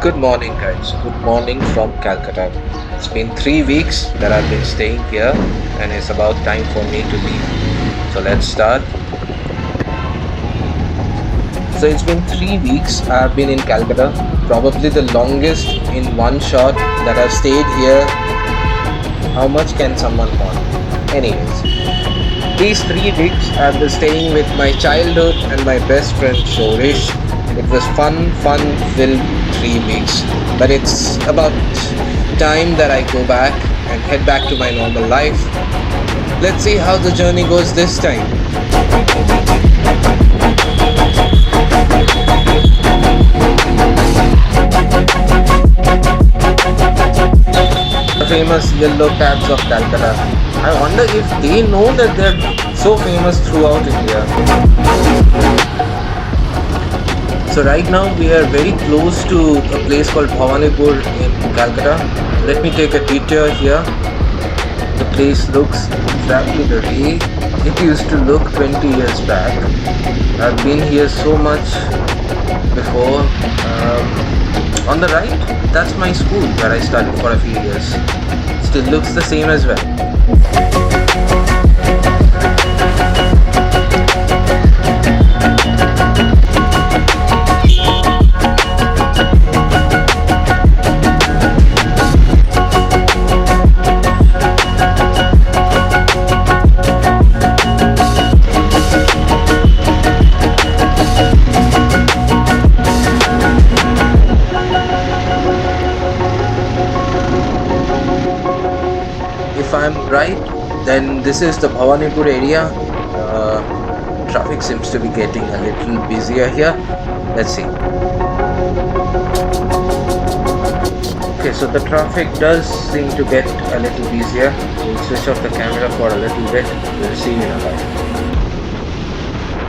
Good morning, guys. Good morning from Calcutta. It's been 3 weeks that I've been staying here, and it's about time for me to leave. So let's start. So it's been 3 weeks I've been in Calcutta, probably the longest in one shot that I've stayed here. How much can someone want? Anyways, these 3 weeks I've been staying with my childhood and my best friend Shorish. It was filled 3 weeks. But it's about time that I go back and head back to my normal life. Let's see how the journey goes this time. The famous yellow cabs of Calcutta. I wonder if they know that they're so famous throughout India. So right now we are very close to a place called Bhubaneswar in Calcutta. Let me take a detour here. The place looks exactly the way it used to look 20 years back. I've been here so much before. On the right, that's my school where I studied for a few years. Still looks the same as well. If I'm right, then this is the Bhubaneswar area. Traffic seems to be getting a little busier here. Let's see. Okay, so the traffic does seem to get a little busier. We'll switch off the camera for a little bit. We'll see in a while.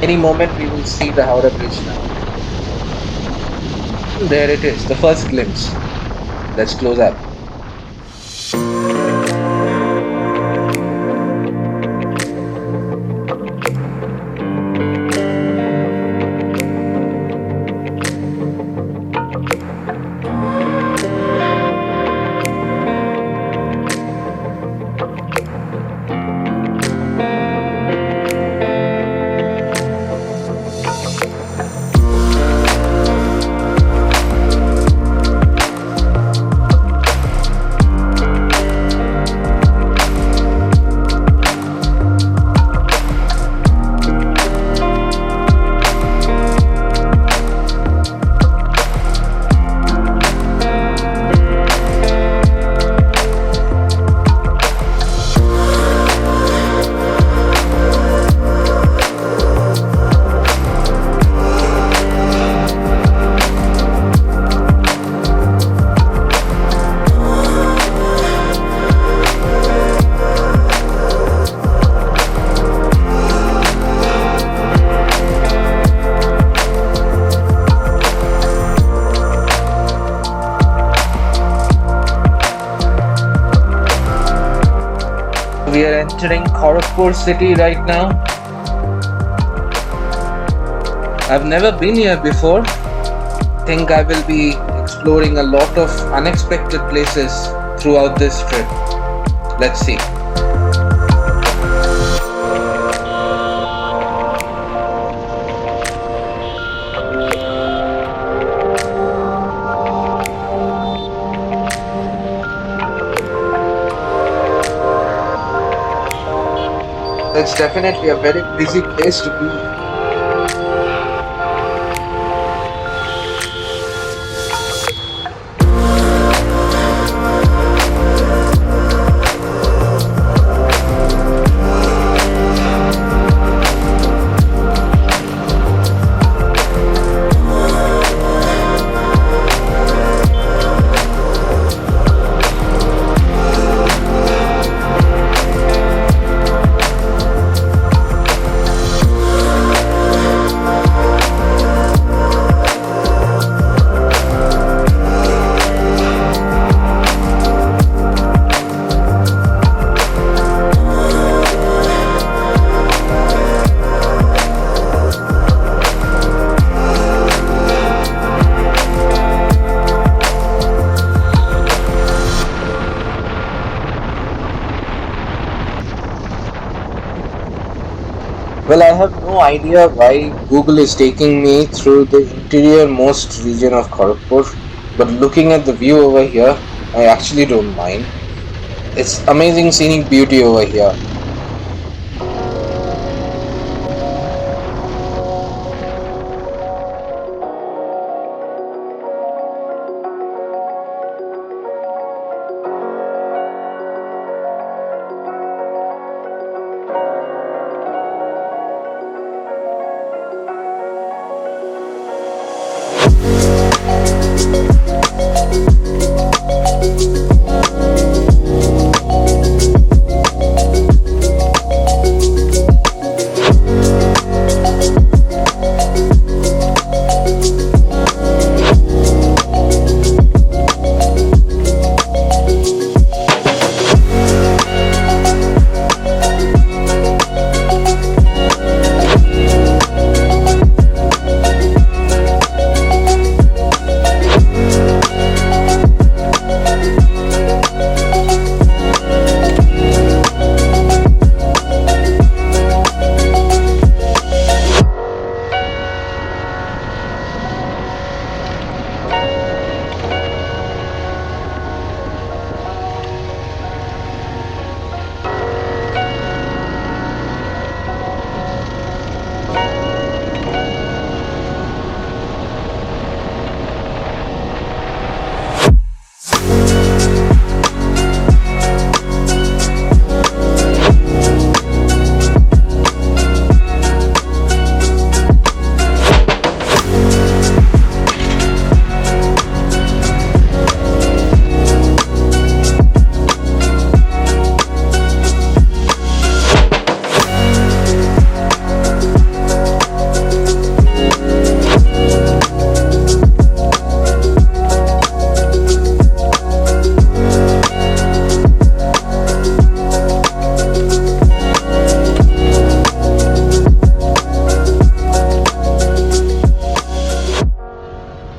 Any moment we will see the Howrah Bridge now. There it is, the first glimpse. Let's close up. We are entering Kharagpur city right now. I've never been here before. Think I will be exploring a lot of unexpected places throughout this trip. Let's see. It's definitely a very busy place to be. Well, I have no idea why Google is taking me through the interior most region of Kharagpur, but looking at the view over here, I actually don't mind. It's amazing scenic beauty over here.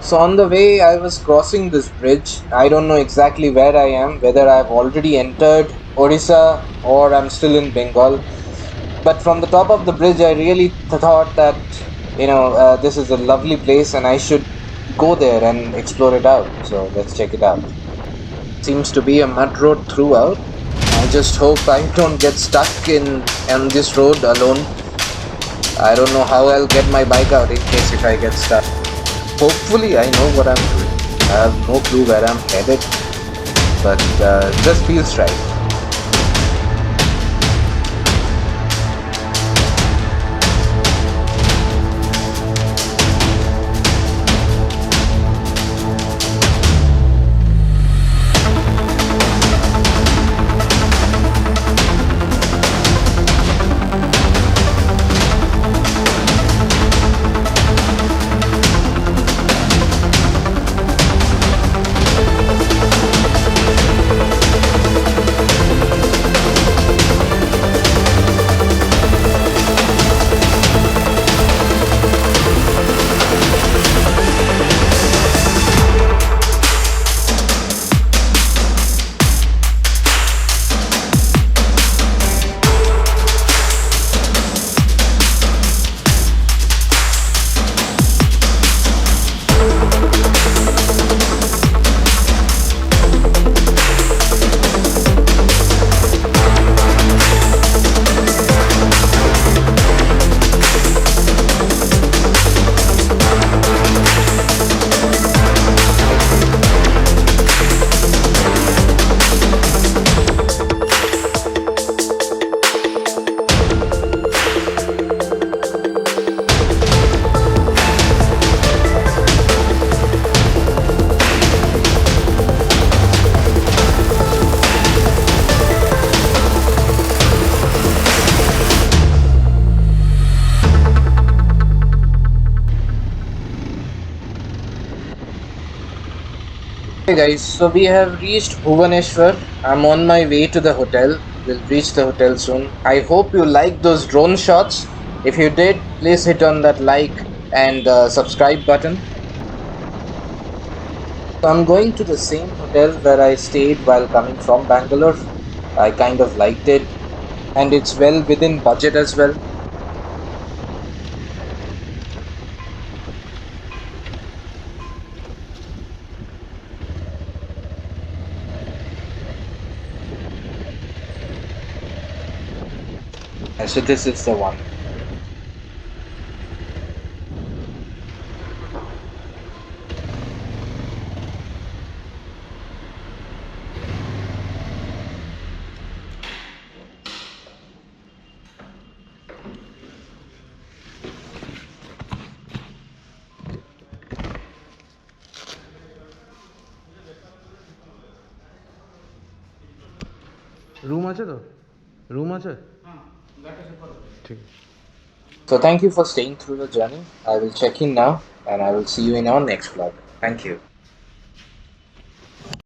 So on the way, I was crossing this bridge. I don't know exactly where I am, whether I've already entered Odisha or I'm still in Bengal. But from the top of the bridge, I really thought that this is a lovely place and I should go there and explore it out. So let's check it out. Seems to be a mud road throughout. I just hope I don't get stuck in on this road alone. I don't know how I'll get my bike out in case if I get stuck. Hopefully I know what I'm doing. I have no clue where I'm headed, but just feels right. Hey guys, so we have reached Bhubaneswar. I'm on my way to the hotel. We'll reach the hotel soon. I hope you liked those drone shots. If you did, please hit on that like and subscribe button. So I'm going to the same hotel where I stayed while coming from Bangalore. I kind of liked it and it's well within budget as well. And so this is the one. Room আছে তো? Room আছে? ঠিক। So thank you for staying through the journey. I will check in now and I will see you in our next vlog. Thank you.